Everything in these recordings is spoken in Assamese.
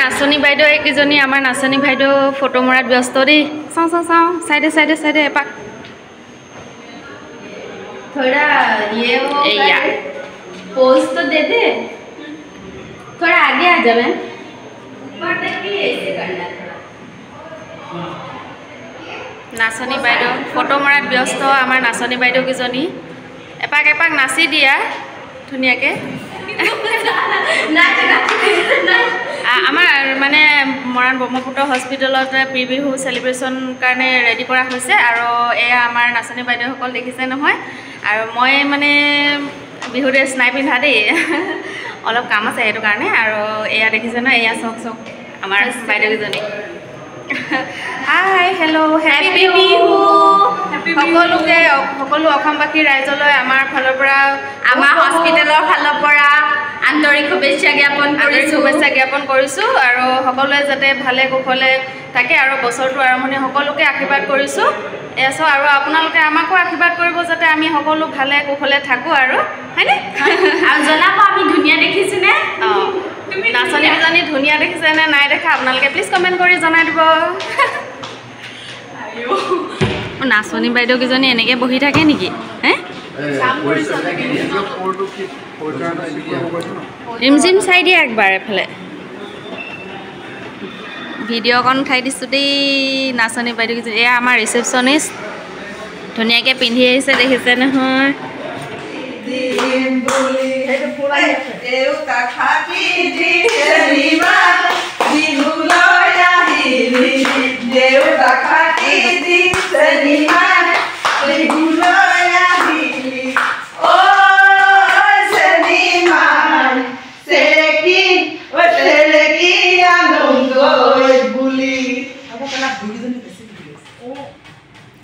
নাচনী বাইদেউ এইকেইজনী আমাৰ নাচনী বাইদেউ ফটো মৰাত ব্যস্ত দেই চাওঁ সাইডে এপাক थोड़ा ये वो पोज तो दे दे थोड़ा आगे आ जा मैम ऊपर तक भी ऐसे करना थोड़ा नाचनी বাইদেউ ফটো মৰাত ব্যস্ত আমাৰ নাচনী বাইদেউ কেইজনী এপাক নাচি দিয়া ধুনীয়াকে আমাৰ মানে মৰাণ ব্ৰহ্মপুত্ৰ হস্পিটেলত প্ৰি বিহু সেলিব্ৰেশন কাৰণে ৰেডি কৰা হৈছে আৰু এয়া আমাৰ নাচনী বাইদেউসকল দেখিছে নহয় আৰু মই মানে বিহু ড্ৰেছ নাই পিন্ধা দেই অলপ কাম আছে সেইটো কাৰণে আৰু এয়া দেখিছে ন এয়া চক আমাৰ বাইদেউকেইজনী হাই হেল্ল' হেপী বিহু সকলো অসমবাসী ৰাইজলৈ আমাৰ ফালৰ পৰা আমাৰ হস্পিটেলৰ ফালৰ পৰা আন্তৰিক শুভেচ্ছা জ্ঞাপন কৰিছোঁ আৰু সকলোৱে যাতে ভালে কুশলে থাকে আৰু বছৰটো আৰম্ভণি সকলোকে আশীৰ্বাদ কৰিছোঁ এছো আৰু আপোনালোকে আমাকো আশীৰ্বাদ কৰিব যাতে আমি সকলো ভালে কুশলে থাকোঁ আৰু হয়নে আৰু জনাব আমি ধুনীয়া দেখিছোনে নাচনীজনী ধুনীয়া দেখিছে নে নাই দেখা আপোনালোকে প্লিজ কমেণ্ট কৰি জনাই দিব নাচনী বাইদেউ কেইজনী এনেকৈ বহি থাকে নেকি হে ৰিমঝিম চাই দিয়া একবাৰ এফালে ভিডিঅ' অকণ উঠাই দিছোঁ দেই নাচনী বাইদেউ কেইজনী এয়া আমাৰ ৰিচেপশ্যনিষ্ট ধুনীয়াকৈ পিন্ধি আহিছে দেখিছে নহয়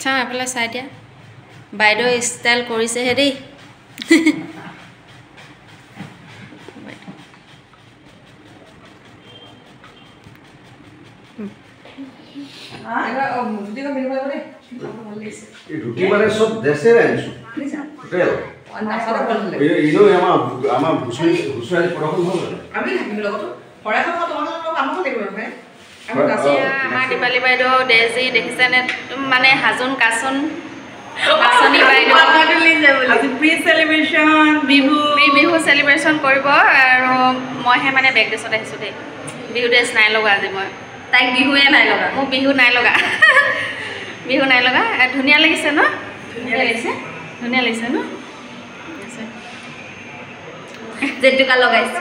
চাওঁ এফালে চাই দিয়া বাইদেউ ষ্টাইল কৰিছেহে দেই ৰুটি মানে সব দেশে আনিছো হোটেল ইনো আমাৰ ভুচুৰি প্ৰদৰ্শন হ'ল আমি থাকিম লগতো পঢ়াখন তোমালোকৰ কামত লাগিব নহয় আমাৰ দীপালী বাইদেউ ডেজি দেখিছেনে মানে হাজোন কাচোন নাচনী বাইদেউ আজি প্ৰি বিহু সেলিব্ৰেশন কৰিব আৰু মইহে মানে বেক ড্ৰেছত আহিছোঁ দেই বিহু ড্ৰেছ নাই লগা আজি মই তাইক বিহুৱে নাই লগা মোক বিহু নাই লগা ধুনীয়া লাগিছে ন ধুনীয়া লাগিছে ন জেতুকা লগাইছে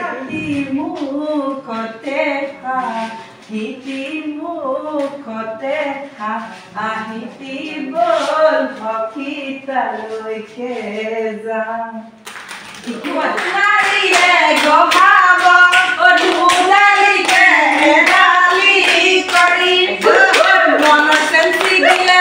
হিতি মুখতে আহিতি বল ভকিতালৈকে যাম ধুনালিয়ে গহাব ধুনালিকে এডালি কৰি মন চেঞ্চি গিলে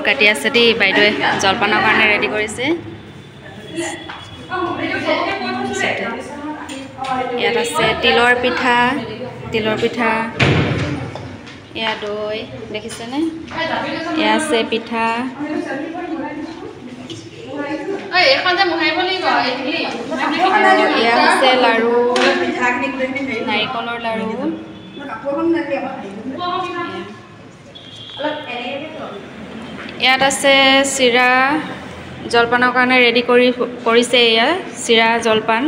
কাটি আছে দেই বাইদেৱে জলপানৰ কাৰণে ৰেডি কৰিছে ইয়াত আছে তিলৰ পিঠা এয়া দৈ দেখিছেনে এয়া আছে পিঠা এয়া আছে লাড়ু নাৰিকলৰ লাড়ু ইয়াত আছে চিৰা জলপানৰ কাৰণে ৰেডি কৰিছে এয়া চিৰা জলপান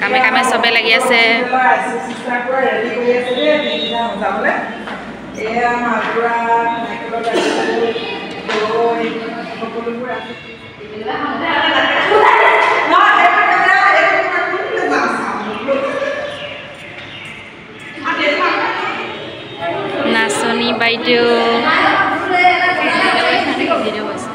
কামে কামে সবে লাগি আছে নাচনী বাইদেউ ভিডিঅ' হৈছে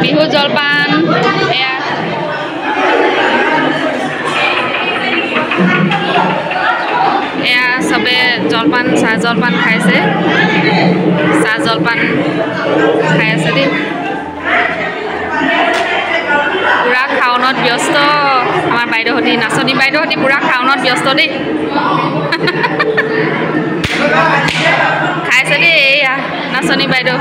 বিহু জলপান এয়া এয়া চবে জলপান চাহ জলপান খাইছে চাহ জলপান খাই আছে দেই পুৰা খাওনত ব্যস্ত আমাৰ বাইদেউহঁতি নাচনী বাইদেউহঁতি পুৰা খাওনত ব্যস্ত দেই খাইছে দেই এয়া নাচনী বাইদেউ